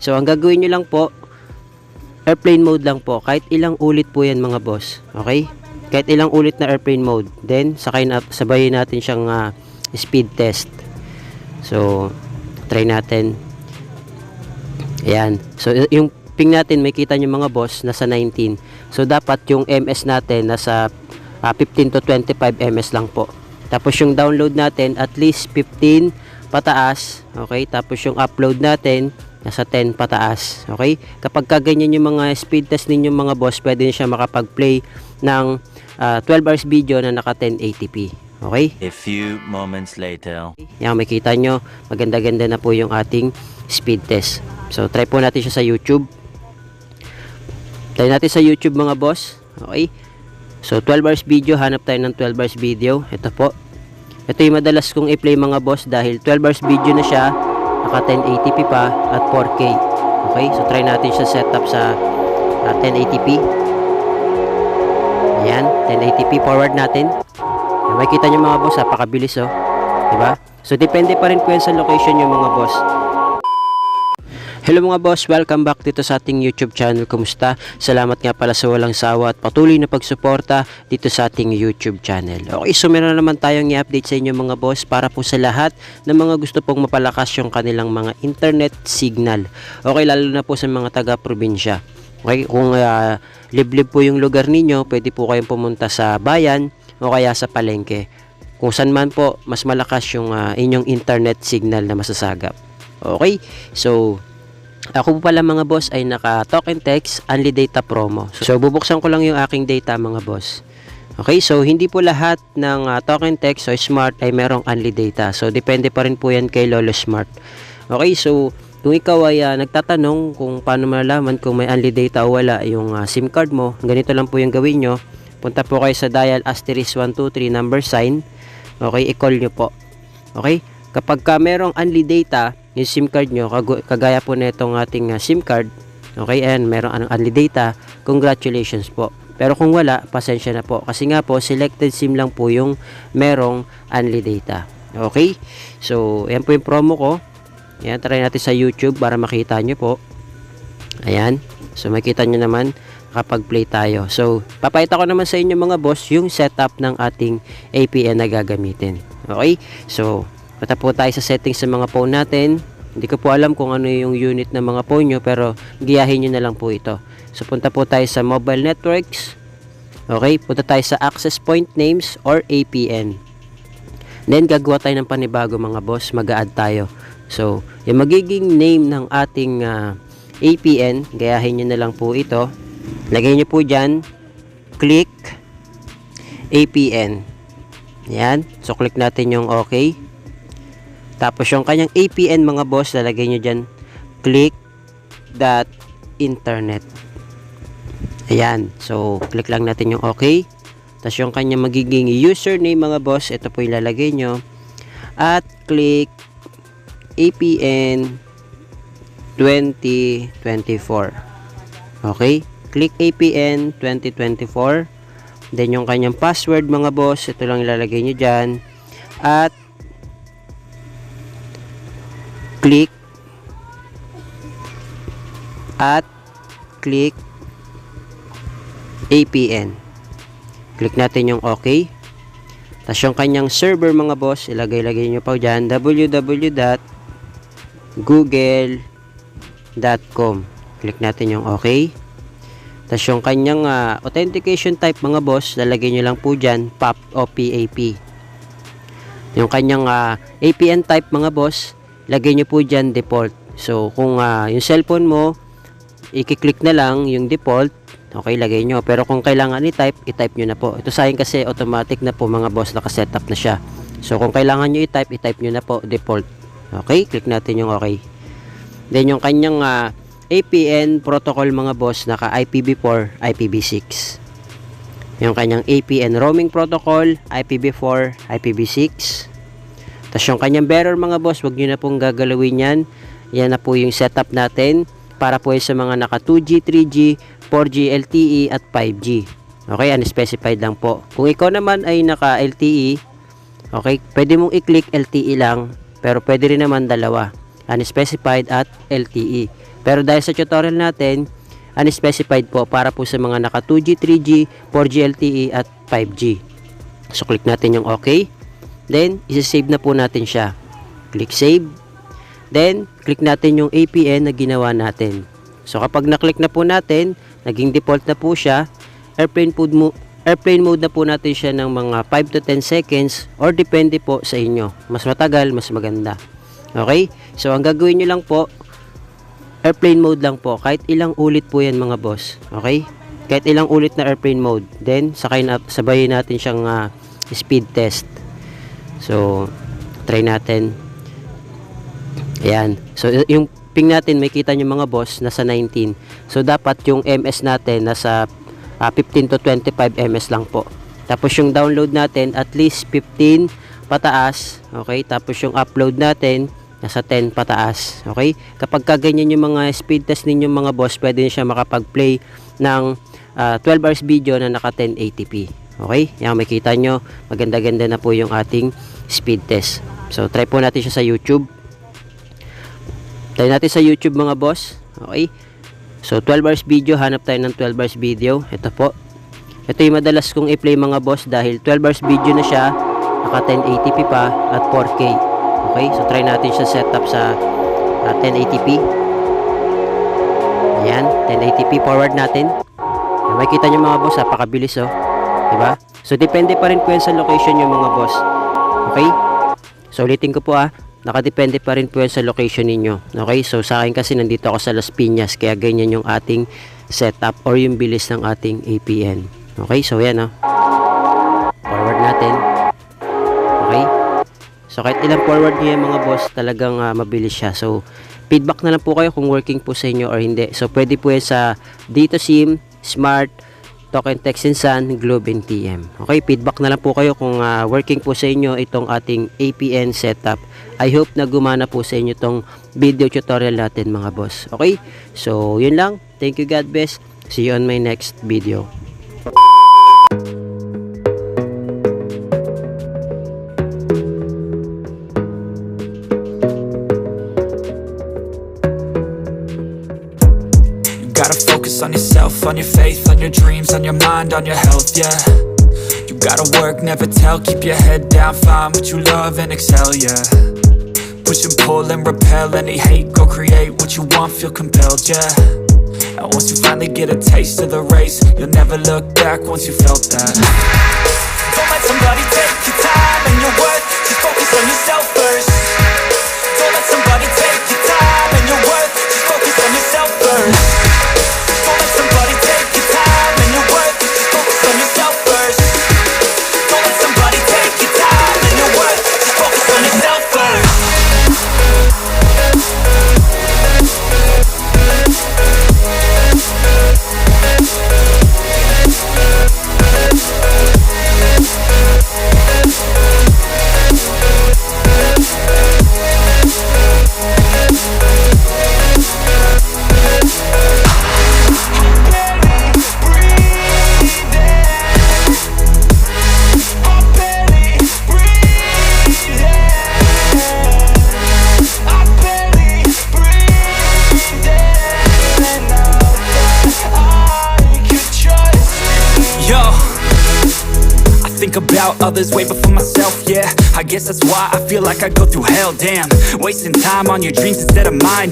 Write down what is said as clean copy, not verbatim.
So ang gagawin nyo lang po, airplane mode lang po. Kahit ilang ulit po yan mga boss. Okay? Kahit ilang ulit na airplane mode. Then sabayin natin siyang speed test. So try natin. Ayan. So yung ping natin, may kita nyo mga boss, nasa 19. So dapat yung MS natin nasa 15 to 25 ms lang po. Tapos yung download natin at least 15 pataas. Okay? Tapos yung upload natin nasa 10 pataas. Okay? Kapag kaganyan yung mga speed test ninyo mga boss, pwede siya makapag-play ng 12 hours video na naka 1080p. Okay? A few moments later. Yan, makita nyo, maganda-ganda na po yung ating speed test. So try po natin siya sa YouTube. Try natin sa YouTube mga boss. Okay? So 12 hours video, hanap tayo ng 12 hours video. Ito po. Ito yung madalas kong i-play mga boss dahil 12 hours video na siya, naka 1080p pa at 4K. Okay? So try natin siya setup sa 1080p. Ayan, 1080p forward natin. Ayan, makikita nyo mga boss, napakabilis oh. Diba? So depende pa rin po yan sa location yung mga boss. Hello mga boss, welcome back dito sa ating YouTube channel. Kumusta? Salamat nga pala sa walang sawa at patuloy na pagsuporta dito sa ating YouTube channel. Okay, so meron na naman tayong i-update sa inyo mga boss para po sa lahat ng mga gusto pong mapalakas yung kanilang mga internet signal. Okay, lalo na po sa mga taga-probinsya. Okay, kung liblib po yung lugar ninyo, pwede po kayong pumunta sa bayan o kaya sa palengke. Kung saan man po, mas malakas yung inyong internet signal na masasagap. Okay, so ako po pala mga boss ay naka talk and text only data promo. So bubuksan ko lang yung aking data mga boss. Okay, so hindi po lahat ng talk and text o smart ay merong only data. So depende pa rin po yan kay Lolo Smart. Okay, so kung ikaw ay nagtatanong kung paano malalaman kung may only data o wala yung SIM card mo, ganito lang po yung gawin nyo. Punta po kayo sa dial *123 number sign. Okay, i-call nyo po. Okay, kapag merong only data yung SIM card nyo, kagaya po na itong ating SIM card, okay, and meron only data, congratulations po. Pero kung wala, pasensya na po. Kasi nga po, selected SIM lang po yung merong only data. Okay? So, yan po yung promo ko. Ayan, try natin sa YouTube para makita nyo po. Ayan. So, makita nyo naman kapag play tayo. So, papakita ko naman sa inyo mga boss yung setup ng ating APN na gagamitin. Okay? So, punta po tayo sa settings sa mga phone natin. Hindi ko po alam kung ano yung unit ng mga phone nyo, pero giyahin nyo na lang po ito. So punta po tayo sa mobile networks. Okay, punta tayo sa access point names or APN. Then gagawa tayo ng panibago mga boss, mag-a-add tayo. So yung magiging name ng ating APN, gayahin nyo na lang po ito. Lagay nyo po dyan, click APN. Yan, so click natin yung okay. Tapos yung kanyang APN mga boss, lalagay nyo dyan, click dot internet. Ayan. So, click lang natin yung okay. Tapos yung kanyang magiging username mga boss, ito po yung lalagay nyo. At click APN 2024. Okay? Click APN 2024. Then yung kanyang password mga boss, ito lang ilalagay nyo dyan. At click APN. Click natin yung okay. Tapos yung kanyang server mga boss, ilagay-lagay nyo pa dyan, www.google.com. Click natin yung okay. Tapos yung kanyang authentication type mga boss, lalagay nyo lang po dyan, PAP o PAP. Yung kanyang APN type mga boss, lagay nyo po dyan default. So kung yung cellphone mo, i-click na lang yung default, okay, lagay nyo. Pero kung kailangan i-type nyo na po. Ito sa akin kasi automatic na po mga boss, nakasetup na siya. So kung kailangan nyo i-type nyo na po default. Okay, click natin yung okay. Then yung kanyang APN protocol mga boss, naka IPv4, IPv6. Yung kanyang APN roaming protocol, IPv4, IPv6. Tapos yung kanyang bearer mga boss, wag nyo na pong gagalawin yan. Yan na po yung setup natin para po sa mga naka 2G, 3G, 4G, LTE at 5G. Okay, unspecified lang po. Kung ikaw naman ay naka LTE, okay, pwede mong i-click LTE lang, pero pwede rin naman dalawa, unspecified at LTE. Pero dahil sa tutorial natin, unspecified po para po sa mga naka 2G, 3G, 4G LTE at 5G. So click natin yung OK. Then isi-save na po natin siya. Click save. Then click natin yung APN na ginawa natin. So kapag na-click na po natin, naging default na po siya. Airplane mode na po natin siya ng mga 5 to 10 seconds or depende po sa inyo. Mas matagal, mas maganda. Okay? So ang gagawin nyo lang po, airplane mode lang po. Kahit ilang ulit po yan mga boss. Okay? Kahit ilang ulit na airplane mode. Then, sabayin natin siyang speed test. So, try natin. Ayan. So, yung ping natin, may kita nyo mga boss, nasa 19. So, dapat yung MS natin, nasa 15 to 25 MS lang po. Tapos, yung download natin, at least 15 pataas. Okay? Tapos, yung upload natin, nasa 10 pataas. Okay? Kapag kaganyan yung mga speed test ninyo mga boss, pwede siya makapag-play ng 12 hours video na naka 1080p. Okay? Yan, makita nyo, maganda-ganda na po yung ating speed test. So, try po natin siya sa YouTube. Try natin sa YouTube mga boss. Okay? So, 12 hours video, hanap tayo ng 12 hours video. Ito po. Ito yung madalas kong i-play mga boss dahil 12 hours video na siya, naka 1080p pa at 4K. Okay, so try natin siya setup sa 1080p. Ayan, 1080p forward natin. Ayan, makikita nyo mga boss, napakabilis oh. Diba? So depende pa rin po yan sa location yung mga boss. Okay? So ulitin ko po nakadepende pa rin po yan sa location ninyo. Okay, so sa akin kasi nandito ako sa Las Piñas, kaya ganyan yung ating setup or yung bilis ng ating APN. Okay, so yan forward natin. Okay. So kahit ilang forward niya mga boss, talagang mabilis siya. So feedback na lang po kayo kung working po sa inyo or hindi. So pwede po yan sa Dito SIM, Smart, Token Text and Sun, Globe and TM. Okay, feedback na lang po kayo kung working po sa inyo itong ating APN setup. I hope na gumana po sa inyo itong video tutorial natin mga boss. Okay, so yun lang. Thank you, God bless. See you on my next video. Gotta focus on yourself, on your faith, on your dreams, on your mind, on your health, yeah. You gotta work, never tell, keep your head down, find what you love and excel, yeah. Push and pull and repel any hate, go create what you want, feel compelled, yeah. And once you finally get a taste of the race, you'll never look back once you felt that. Don't let somebody take your time and your worth, just focus on yourself first. Don't let somebody take your time and your worth, just focus on yourself first. Don't let somebody take your time and your worth, just focus on yourself first. Don't let somebody take your time and your worth, just focus on yourself first. Think about others way before myself, yeah. I guess that's why I feel like I go through hell, damn. Wasting time on your dreams instead of mine, yeah.